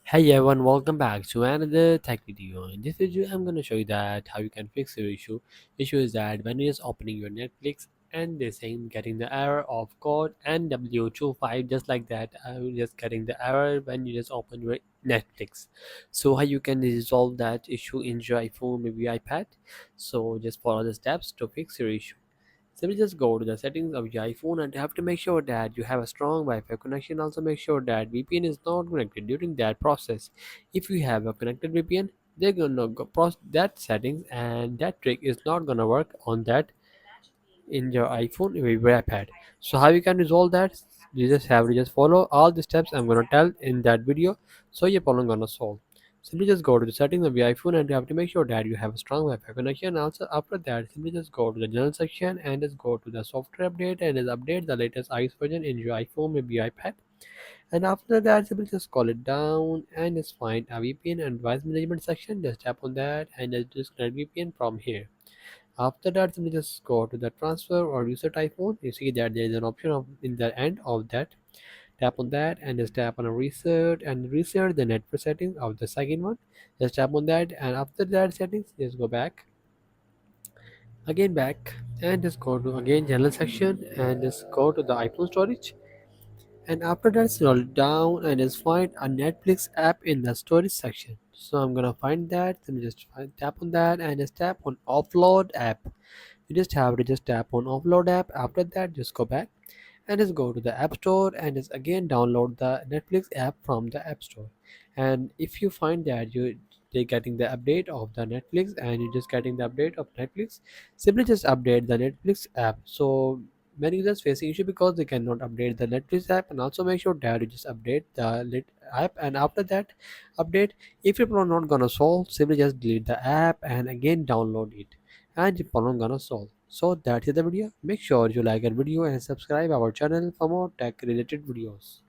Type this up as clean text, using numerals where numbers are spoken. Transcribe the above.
Hey everyone, welcome back to another tech video. In this video, I'm going to show you that how you can fix your issue. Issue is that when you're just opening your Netflix and they're saying getting the error of code NW-2-5, just like that, I'm just getting the error when you just open your Netflix. So how you can resolve that issue in your iPhone, maybe iPad. So just follow the steps to fix your issue. Simply just go to the settings of your iPhone and you have to make sure that you have a strong Wi-Fi connection. Also make sure that VPN is not connected during that process. If you have a connected VPN, they're gonna go process that settings and that trick is not gonna work on that in your iPhone or your iPad. So how you can resolve that? You just have to just follow all the steps I'm gonna tell in that video, so your problem gonna solve. Simply just go to the settings of your iPhone and you have to make sure that you have a strong Wi-Fi connection. Also after that, simply just go to the general section and just go to the software update and just update the latest iOS version in your iPhone, maybe your iPad. And after that, simply just scroll it down and just find a VPN and device management section. Just tap on that and just disconnect VPN from here. After that, simply just go to the transfer or reset iPhone. You see that there is an option of in the end of that. Tap on that and just tap on a reset and reset the network settings of the second one. Just tap on that and after that settings, just go back again back and just go to again general section and just go to the iPhone storage. And after that, scroll down and just find a Netflix app in the storage section. So I'm gonna find that. Then just tap on that and just tap on offload app. You just have to just tap on offload app. After that, just go back and just go to the app store and just again download the Netflix app from the app store. And if you find that they're getting the update of the Netflix and you're just getting the update of Netflix, simply just update the Netflix app. So many users facing issue because they cannot update the Netflix app, and also make sure that you just update the app. And after that update, if your problem not gonna solve, simply just delete the app and again download it and your problem gonna solve. So that is the video. Make sure you like our video and subscribe our channel for more tech related videos.